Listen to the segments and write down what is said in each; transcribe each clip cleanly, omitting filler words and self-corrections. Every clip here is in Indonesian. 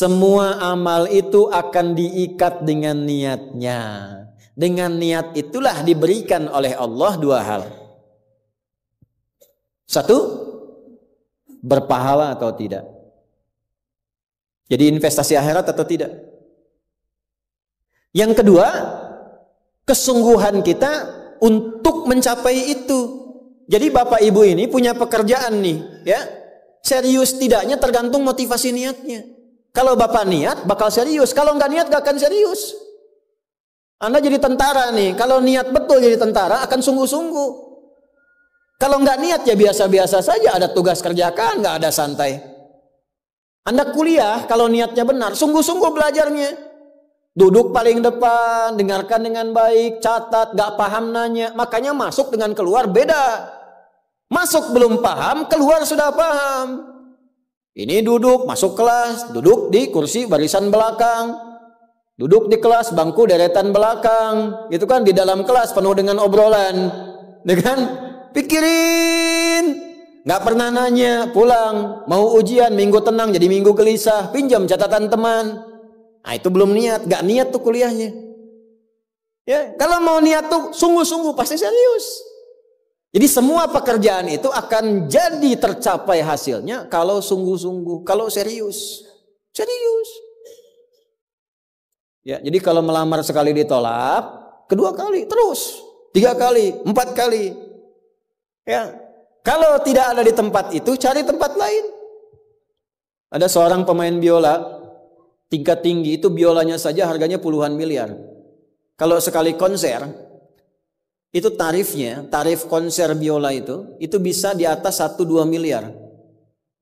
Semua amal itu akan diikat dengan niatnya. Dengan niat itulah diberikan oleh Allah dua hal. Satu, berpahala atau tidak. Jadi investasi akhirat atau tidak. Yang kedua, kesungguhan kita untuk mencapai itu. Jadi Bapak Ibu ini punya pekerjaan nih, ya. Serius tidaknya tergantung motivasi niatnya. Kalau Bapak niat, bakal serius. Kalau nggak niat, nggak akan serius. Anda jadi tentara nih. Kalau niat betul jadi tentara, akan sungguh-sungguh. Kalau nggak niat, ya biasa-biasa saja. Ada tugas kerjakan, nggak ada santai. Anda kuliah, kalau niatnya benar, sungguh-sungguh belajarnya. Duduk paling depan, dengarkan dengan baik, catat, nggak paham nanya. Makanya masuk dengan keluar beda. Masuk belum paham, keluar sudah paham. Ini duduk, masuk kelas, duduk di kursi barisan belakang, duduk di kelas, bangku deretan belakang, gitu kan, di dalam kelas penuh dengan obrolan, dengan pikirin, nggak pernah nanya, pulang, mau ujian, minggu tenang jadi minggu gelisah, pinjam catatan teman, nah itu belum niat, nggak niat tuh kuliahnya, ya kalau mau niat tuh sungguh-sungguh pasti serius. Jadi semua pekerjaan itu akan jadi tercapai hasilnya kalau sungguh-sungguh, kalau serius. Serius. Ya, jadi kalau melamar sekali ditolak, kedua kali terus, 3 kali, 4 kali. Ya. Kalau tidak ada di tempat itu, cari tempat lain. Ada seorang pemain biola tingkat tinggi, itu biolanya saja harganya puluhan miliar. Kalau sekali konser, itu tarifnya, tarif konser biola itu bisa di atas 1-2 miliar.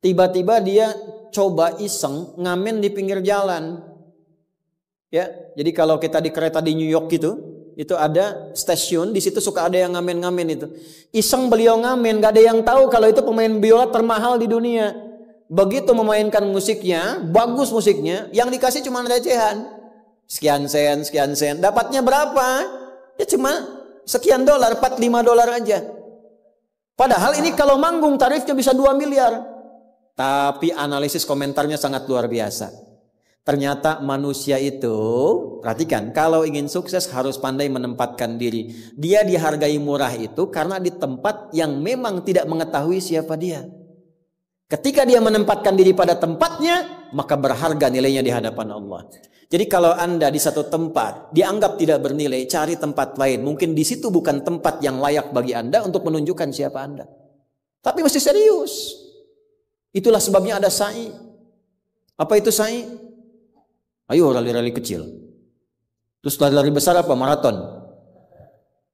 Tiba-tiba dia coba iseng ngamen di pinggir jalan. Ya, jadi kalau kita di kereta di New York itu ada stasiun, di situ suka ada yang ngamen-ngamen itu. Iseng beliau ngamen, gak ada yang tahu kalau itu pemain biola termahal di dunia. Begitu memainkan musiknya, bagus musiknya, yang dikasih cuma recehan. Sekian sen, dapatnya berapa? Ya cuma sekian dolar, 4-5 dolar aja. Padahal ini kalau manggung tarifnya bisa 2 miliar. Tapi analisis komentarnya sangat luar biasa. Ternyata manusia itu, perhatikan, kalau ingin sukses harus pandai menempatkan diri. Dia dihargai murah itu karena di tempat yang memang tidak mengetahui siapa dia. Ketika dia menempatkan diri pada tempatnya, maka berharga nilainya di hadapan Allah. Jadi kalau Anda di satu tempat dianggap tidak bernilai, cari tempat lain. Mungkin di situ bukan tempat yang layak bagi Anda untuk menunjukkan siapa Anda. Tapi mesti serius. Itulah sebabnya ada sa'i. Apa itu sa'i? Ayo rali-rali kecil. Terus lari-lari besar apa? Maraton.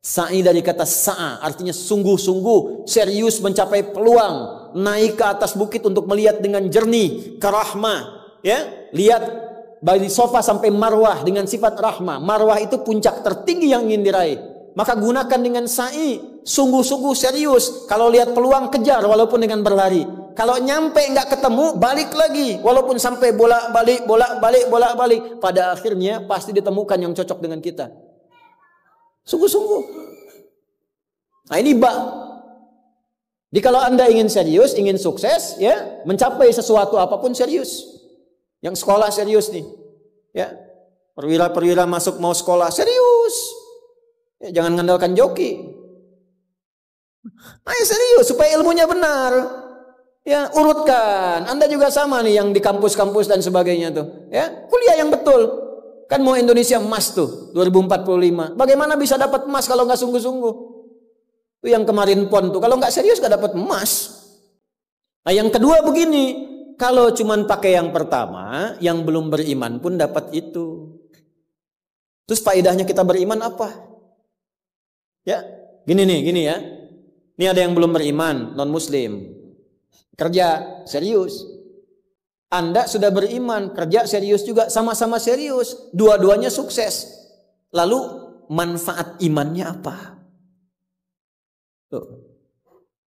Sa'i dari kata sa'a, artinya sungguh-sungguh, serius mencapai peluang, naik ke atas bukit untuk melihat dengan jernih ke rahmah. Ya, lihat dari sofa sampai marwah dengan sifat rahmah. Marwah itu puncak tertinggi yang ingin diraih. Maka gunakan dengan sa'i, sungguh-sungguh serius. Kalau lihat peluang kejar walaupun dengan berlari. Kalau nyampe nggak ketemu, balik lagi. Walaupun sampai bolak-balik. Pada akhirnya pasti ditemukan yang cocok dengan kita. Sungguh-sungguh. Nah ini Jadi kalau Anda ingin serius, ingin sukses, ya mencapai sesuatu apapun serius. Yang sekolah serius nih, ya perwira-perwira masuk mau sekolah serius, ya, jangan mengandalkan joki. Ayo serius supaya ilmunya benar, ya urutkan. Anda juga sama nih yang di kampus-kampus dan sebagainya tuh, ya kuliah yang betul. Kan mau Indonesia emas tuh 2045. Bagaimana bisa dapat emas kalau nggak sungguh-sungguh? Itu yang kemarin PON tuh, kalau nggak serius nggak dapat emas. Nah yang kedua begini. Kalau cuman pakai yang pertama, yang belum beriman pun dapat itu. Terus faedahnya kita beriman apa? Ya, gini ya. Ini ada yang belum beriman, non muslim. Kerja serius. Anda sudah beriman, kerja serius juga, sama-sama serius. Dua-duanya sukses. Lalu manfaat imannya apa? Tuh.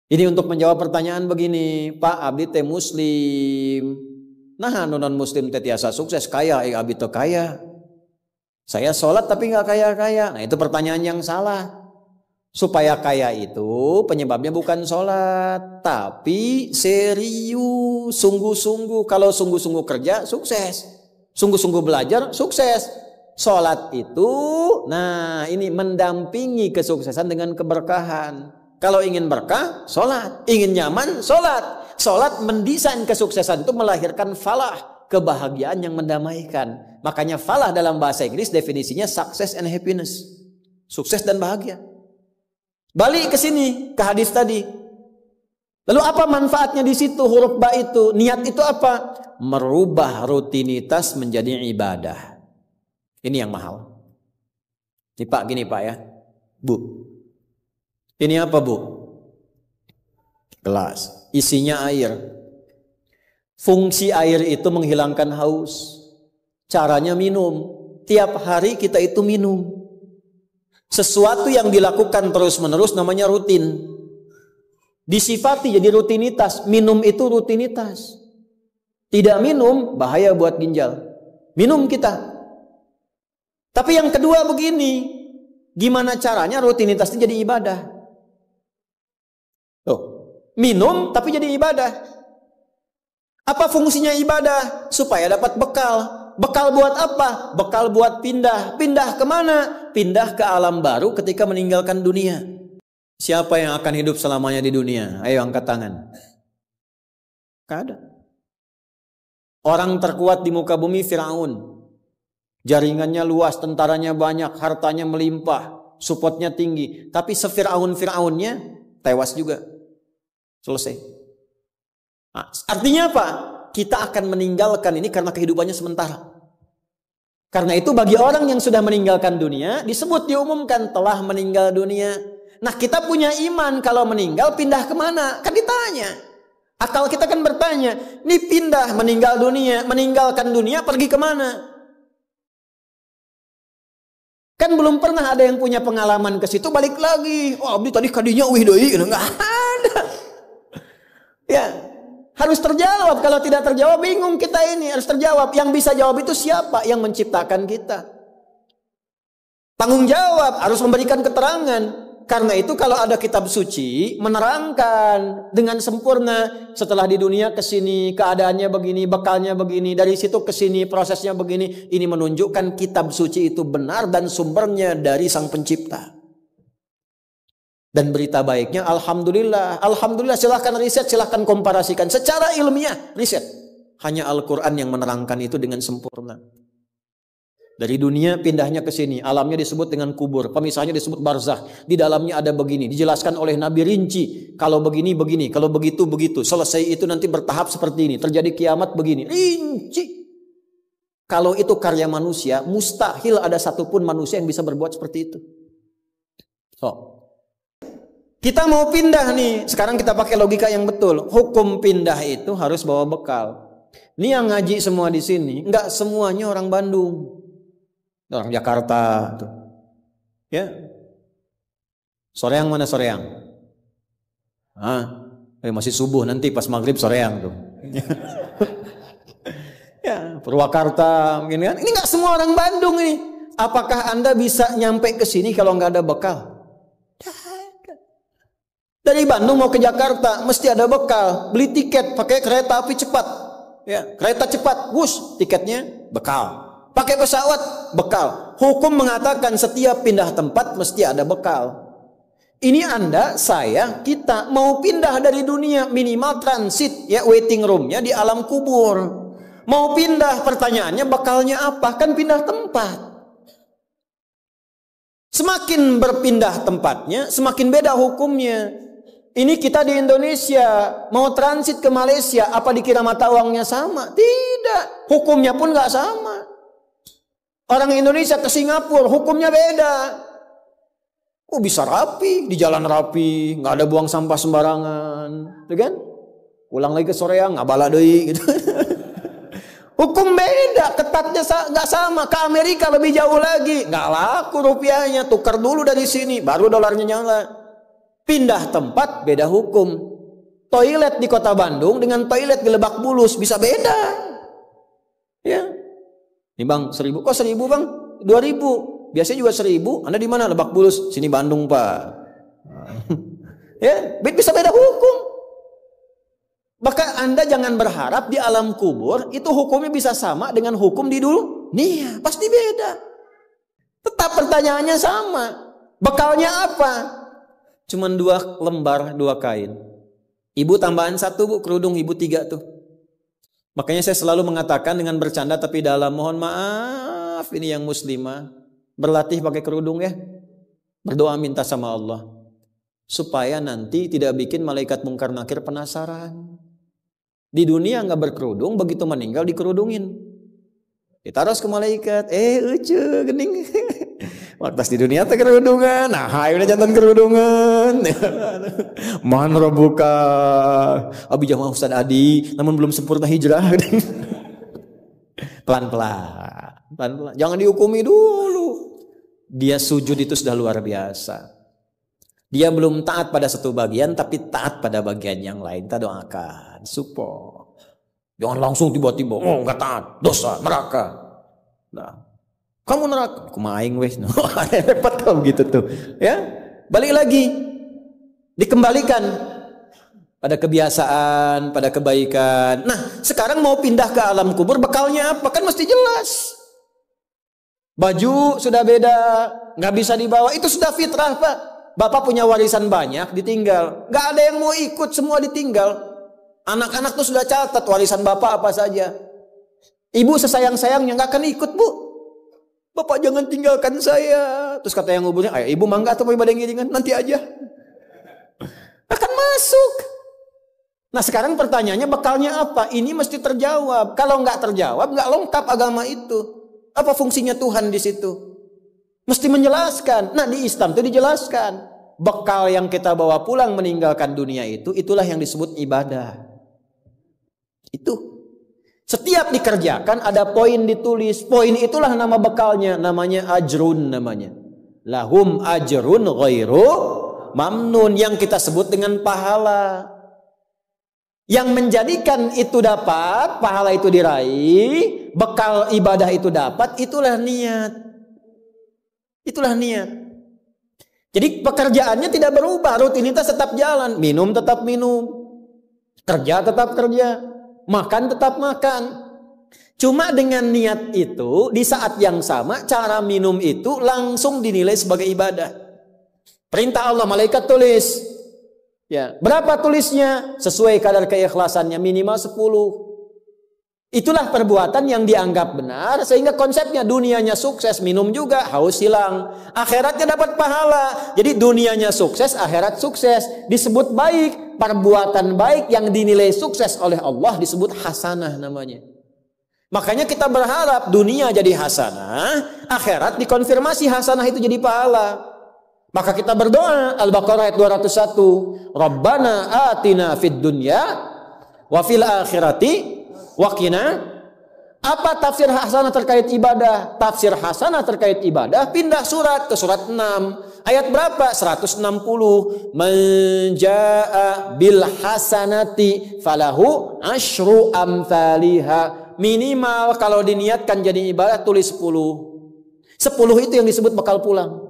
Ini untuk menjawab pertanyaan begini, Pak abdi teh muslim. Nah non muslim teh tiasa sukses kaya, abdi teh kaya. Saya sholat tapi nggak kaya-kaya. Nah itu pertanyaan yang salah. Supaya kaya itu penyebabnya bukan sholat, tapi serius, sungguh-sungguh. Kalau sungguh-sungguh kerja, sukses. Sungguh-sungguh belajar, sukses. Sholat itu, nah ini mendampingi kesuksesan dengan keberkahan. Kalau ingin berkah, sholat. Ingin nyaman, sholat. Sholat mendesain kesuksesan itu melahirkan falah, kebahagiaan yang mendamaikan. Makanya falah dalam bahasa Inggris definisinya success and happiness. Sukses dan bahagia. Balik ke sini, ke hadis tadi. Lalu apa manfaatnya di situ huruf ba itu? Niat itu apa? Merubah rutinitas menjadi ibadah. Ini yang mahal. Ini Pak, gini Pak ya. Bu. Ini apa Bu? Gelas. Isinya air. Fungsi air itu menghilangkan haus. Caranya minum. Tiap hari kita itu minum. Sesuatu yang dilakukan terus-menerus namanya rutin. Disifati jadi rutinitas. Minum itu rutinitas. Tidak minum bahaya buat ginjal. Minum kita. Tapi yang kedua begini, gimana caranya rutinitas itu jadi ibadah? Tuh, minum tapi jadi ibadah. Apa fungsinya ibadah? Supaya dapat bekal. Bekal buat apa? Bekal buat pindah. Pindah kemana? Pindah ke alam baru ketika meninggalkan dunia. Siapa yang akan hidup selamanya di dunia? Ayo angkat tangan. Gak ada. Orang terkuat di muka bumi Firaun. Jaringannya luas, tentaranya banyak, hartanya melimpah, supportnya tinggi. Tapi sefiraun-firaunnya tewas juga. Selesai. Nah, artinya apa? Kita akan meninggalkan ini karena kehidupannya sementara. Karena itu bagi orang yang sudah meninggalkan dunia, disebut diumumkan telah meninggal dunia. Nah kita punya iman kalau meninggal pindah kemana? Kan ditanya. Akal kita kan bertanya, ini pindah meninggal dunia, meninggalkan dunia pergi kemana? Kan belum pernah ada yang punya pengalaman ke situ balik lagi. Oh, abdi tadi kadinya wih deui, enggak ada. Ya, harus terjawab. Kalau tidak terjawab bingung kita ini, harus terjawab. Yang bisa jawab itu siapa? Yang menciptakan kita. Tanggung jawab, harus memberikan keterangan. Karena itu kalau ada kitab suci menerangkan dengan sempurna setelah di dunia ke sini keadaannya begini, bekalnya begini, dari situ ke sini prosesnya begini, ini menunjukkan kitab suci itu benar dan sumbernya dari Sang Pencipta. Dan berita baiknya alhamdulillah, alhamdulillah, silahkan riset, silahkan komparasikan secara ilmiah, riset. Hanya Al-Qur'an yang menerangkan itu dengan sempurna. Dari dunia pindahnya ke sini, alamnya disebut dengan kubur, pemisahnya disebut barzakh. Di dalamnya ada begini, dijelaskan oleh Nabi rinci. Kalau begini begini, kalau begitu begitu. Selesai itu nanti bertahap seperti ini, terjadi kiamat begini, rinci. Kalau itu karya manusia, mustahil ada satupun manusia yang bisa berbuat seperti itu. So, kita mau pindah nih, sekarang kita pakai logika yang betul. Hukum pindah itu harus bawa bekal. Ini yang ngaji semua di sini, nggak semuanya orang Bandung. Orang Jakarta tuh. Ya. Soreang mana Soreang? Masih subuh nanti pas maghrib Soreang tuh. Ya, Purwakarta mungkin kan. Ini nggak semua orang Bandung ini. Apakah Anda bisa nyampe ke sini kalau nggak ada bekal? Dari Bandung mau ke Jakarta mesti ada bekal. Beli tiket pakai kereta api cepat. Ya, kereta cepat, wush, tiketnya bekal. Pakai pesawat, bekal. Hukum mengatakan setiap pindah tempat mesti ada bekal. Ini Anda, saya, kita mau pindah dari dunia, minimal transit, ya waiting roomnya di alam kubur. Mau pindah, pertanyaannya bekalnya apa? Kan pindah tempat. Semakin berpindah tempatnya, semakin beda hukumnya. Ini kita di Indonesia, mau transit ke Malaysia, apa dikira mata uangnya sama? Tidak, hukumnya pun nggak sama. Orang Indonesia ke Singapura hukumnya beda. Oh bisa rapi, di jalan rapi, nggak ada buang sampah sembarangan, gitu kan? Pulang lagi ke Soreang, nggak bala deui gitu. Hukum beda, ketatnya nggak sama. Ke Amerika lebih jauh lagi, nggak laku rupiahnya, tukar dulu dari sini, baru dolarnya nyala. Pindah tempat beda hukum. Toilet di kota Bandung dengan toilet di Lebak Bulus bisa beda. Ya. Nih bang, 1.000. Kok 1.000 bang? 2.000. Biasanya juga 1.000. Anda di mana? Lebak Bulus. Sini Bandung pak. Ya, bisa beda hukum. Maka Anda jangan berharap di alam kubur itu hukumnya bisa sama dengan hukum di dunia. Pasti beda. Tetap pertanyaannya sama. Bekalnya apa? Cuman 2 lembar 2 kain. Ibu tambahan 1 bu, kerudung ibu 3 tuh. Makanya saya selalu mengatakan dengan bercanda tapi dalam, mohon maaf ini yang muslimah, berlatih pakai kerudung ya. Berdoa minta sama Allah supaya nanti tidak bikin malaikat mungkar nakir penasaran. Di dunia nggak berkerudung, begitu meninggal dikerudungin, ditaruh ke malaikat. Ucu gening. Waktu di dunia teh kerudungan, nah udah jantan kerudungan. Man rabbuka, abi jamaah Ustaz Adi, namun belum sempurna hijrah. Pelan-pelan, jangan dihukumi dulu. Dia sujud itu sudah luar biasa. Dia belum taat pada satu bagian, tapi taat pada bagian yang lain. Kita doakan, support. Jangan langsung tiba-tiba, oh nggak taat, dosa, neraka. Nah, kamu neraka, aku maing wes. Repot kalau gitu tuh. Ya, balik lagi, dikembalikan pada kebiasaan, pada kebaikan. Nah, sekarang mau pindah ke alam kubur, bekalnya apa? Kan mesti jelas. Baju sudah beda, nggak bisa dibawa. Itu sudah fitrah Pak. Bapak punya warisan banyak, ditinggal. Nggak ada yang mau ikut, semua ditinggal. Anak-anak tuh sudah catat warisan bapak apa saja. Ibu sesayang-sayangnya nggak akan ikut bu. Bapak jangan tinggalkan saya. Terus kata yang nguburnya, ayo ibu mangga atau mau ibadah ngiringan, nanti aja. Akan masuk. Nah sekarang pertanyaannya bekalnya apa? Ini mesti terjawab. Kalau nggak terjawab, nggak lengkap agama itu. Apa fungsinya Tuhan di situ? Mesti menjelaskan. Nah di Islam itu dijelaskan. Bekal yang kita bawa pulang meninggalkan dunia itu, itulah yang disebut ibadah. Itu. Setiap dikerjakan ada poin ditulis. Poin itulah nama bekalnya. Namanya ajrun namanya. Lahum ajrun ghairu mamnun. Yang kita sebut dengan pahala. Yang menjadikan itu dapat, pahala itu diraih, bekal ibadah itu dapat, itulah niat. Itulah niat. Jadi pekerjaannya tidak berubah, rutinitas tetap jalan, minum tetap minum, kerja tetap kerja, makan tetap makan. Cuma dengan niat itu di saat yang sama cara minum itu langsung dinilai sebagai ibadah. Perintah Allah, malaikat tulis. Ya, berapa tulisnya? Sesuai kadar keikhlasannya, minimal 10. Itulah perbuatan yang dianggap benar sehingga konsepnya dunianya sukses, minum juga, haus hilang, akhiratnya dapat pahala. Jadi dunianya sukses, akhirat sukses, disebut baik. Perbuatan baik yang dinilai sukses oleh Allah disebut hasanah namanya. Makanya kita berharap dunia jadi hasanah, akhirat dikonfirmasi hasanah itu jadi pahala. Maka kita berdoa, Al-Baqarah ayat 201, Rabbana atina fid dunya wa fil akhirati waqina. Apa tafsir hasanah terkait ibadah? Tafsir hasanah terkait ibadah pindah surat ke surat 6. Ayat berapa? 160. Man jaa bil hasanati falahu asyru amthaliha. Minimal kalau diniatkan jadi ibadah tulis 10. 10 itu yang disebut bekal pulang.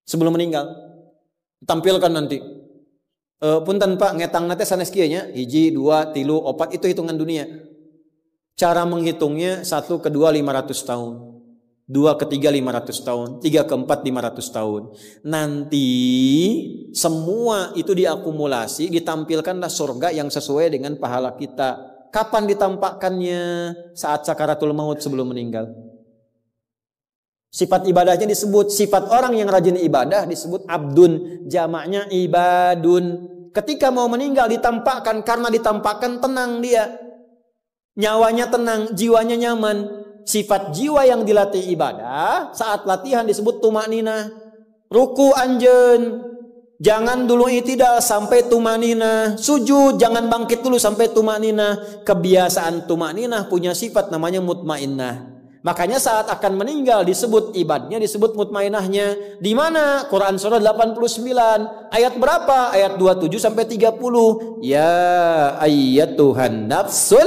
Sebelum meninggal. Tampilkan nanti. Punten Pak ngetang nate sanes kieu nya 1, 2, 3, 4 itu hitungan dunia. Cara menghitungnya 1 ke 2 500 tahun. 2 ke 3 500 tahun, 3 ke 4 500 tahun. Nanti semua itu diakumulasi, ditampilkanlah surga yang sesuai dengan pahala kita. Kapan ditampakkannya? Saat sakaratul maut sebelum meninggal. Sifat ibadahnya disebut, sifat orang yang rajin ibadah disebut abdun, jamaknya ibadun. Ketika mau meninggal ditampakkan, karena ditampakkan tenang dia. Nyawanya tenang, jiwanya nyaman. Sifat jiwa yang dilatih ibadah, saat latihan disebut tumakninah. Ruku anjen, jangan dulu itidal sampai tumakninah. Sujud, jangan bangkit dulu sampai tumakninah. Kebiasaan tumakninah punya sifat namanya mutmainnah. Makanya saat akan meninggal disebut ibadahnya, disebut mutmainahnya. Di mana? Quran surah 89 ayat berapa? Ayat 27 sampai 30. Ya ayyatuhan nafsul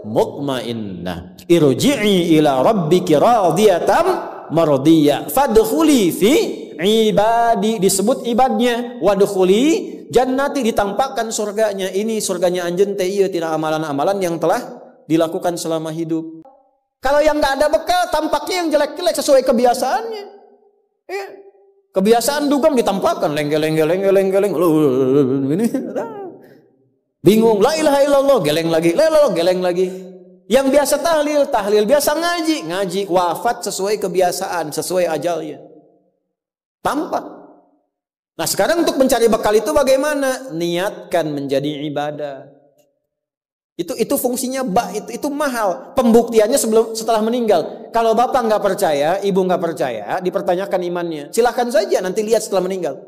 mutmainnah, irji'i ila rabbiki radiyatan mardiyah fadkhuli fi ibadi. Disebut ibadnya. Wadkhuli jannati ditampakkan surganya. Ini surganya anjeun teh ieu tina amalan-amalan yang telah dilakukan selama hidup. Kalau yang nggak ada bekal, tampaknya yang jelek-jelek sesuai kebiasaannya. Ya. Kebiasaan dugem ditampakkan lenggel. Ini bingung, la ilaha illallah, geleng lagi, geleng lagi. Yang biasa tahlil, biasa ngaji, wafat sesuai kebiasaan, sesuai ajalnya. Tampak. Nah, sekarang untuk mencari bekal itu bagaimana? Niatkan menjadi ibadah. Itu fungsinya itu mahal. Pembuktiannya setelah meninggal. Kalau bapak nggak percaya, ibu nggak percaya, dipertanyakan imannya. Silahkan saja nanti lihat setelah meninggal.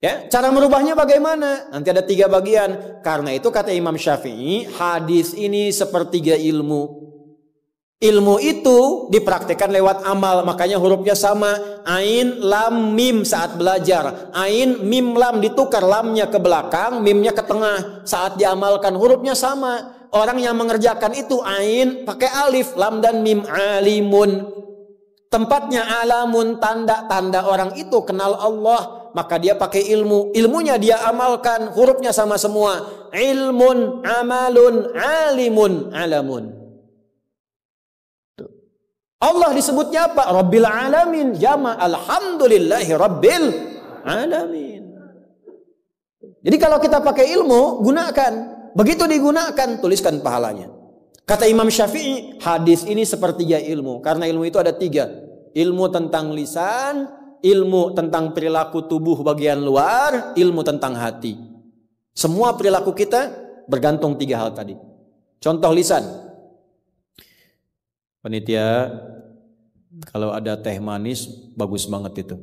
Ya, cara merubahnya bagaimana? Nanti ada 3 bagian. Karena itu kata Imam Syafi'i, hadis ini sepertiga ilmu. Ilmu itu dipraktikkan lewat amal, makanya hurufnya sama. Ain, lam, mim saat belajar. Ain, mim, lam ditukar, lamnya ke belakang, mimnya ke tengah. Saat diamalkan hurufnya sama. Orang yang mengerjakan itu ain pakai alif, lam dan mim, alimun. Tempatnya alamun, tanda-tanda orang itu kenal Allah, maka dia pakai ilmu. Ilmunya dia amalkan, hurufnya sama semua. Ilmun, amalun, alimun, alamun. Allah disebutnya apa? Rabbil alamin, jama alhamdulillahi rabbil alamin. Jadi kalau kita pakai ilmu, gunakan. Begitu digunakan, tuliskan pahalanya. Kata Imam Syafi'i, hadis ini sepertiga ilmu. Karena ilmu itu ada 3. Ilmu tentang lisan, ilmu tentang perilaku tubuh bagian luar, ilmu tentang hati. Semua perilaku kita bergantung 3 hal tadi. Contoh lisan. Panitia, kalau ada teh manis bagus banget itu.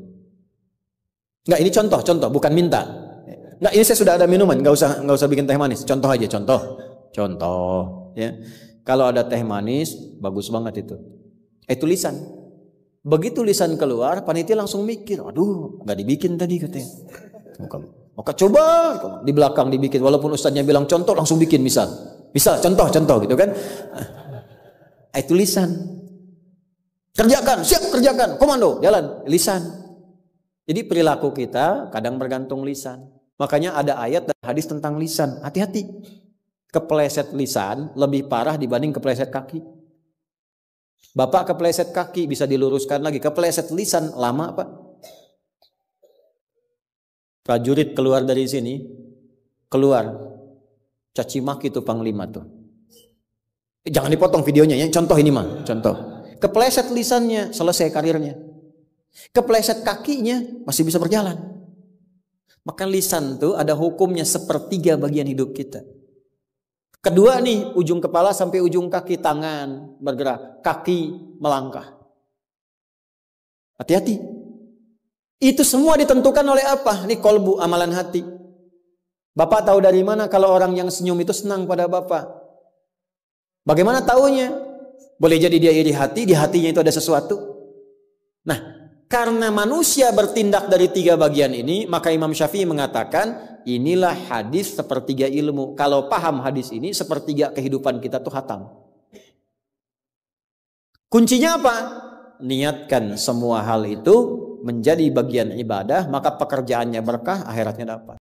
Enggak, ini contoh, bukan minta. Enggak, ini saya sudah ada minuman, enggak usah bikin teh manis. Contoh aja, contoh, ya. Kalau ada teh manis bagus banget itu. Itu lisan. Begitu lisan keluar, panitia langsung mikir, aduh, enggak dibikin tadi katanya. Maka coba di belakang dibikin, walaupun ustadznya bilang contoh, langsung bikin misal contoh gitu kan. Itu lisan. Kerjakan, siap kerjakan, komando, jalan, lisan. Jadi perilaku kita kadang bergantung lisan. Makanya ada ayat dan hadis tentang lisan. Hati-hati. Kepleset lisan lebih parah dibanding kepleset kaki. Bapak kepleset kaki bisa diluruskan lagi. Kepleset lisan lama Pak. Prajurit keluar dari sini, keluar. Caci maki tuh panglima tuh. Jangan dipotong videonya ya. Contoh ini mah, contoh. Kepleset lisannya, selesai karirnya. Kepleset kakinya, masih bisa berjalan. Maka lisan tuh ada hukumnya sepertiga bagian hidup kita. Kedua nih, ujung kepala sampai ujung kaki, tangan bergerak, kaki melangkah. Hati-hati. Itu semua ditentukan oleh apa? Nih kolbu, amalan hati. Bapak tahu dari mana kalau orang yang senyum itu senang pada Bapak? Bagaimana taunya? Boleh jadi dia iri hati, di hatinya itu ada sesuatu. Nah, karena manusia bertindak dari 3 bagian ini, maka Imam Syafi'i mengatakan, inilah hadis sepertiga ilmu. Kalau paham hadis ini, sepertiga kehidupan kita tuh hatam. Kuncinya apa? Niatkan semua hal itu menjadi bagian ibadah, maka pekerjaannya berkah, akhiratnya dapat.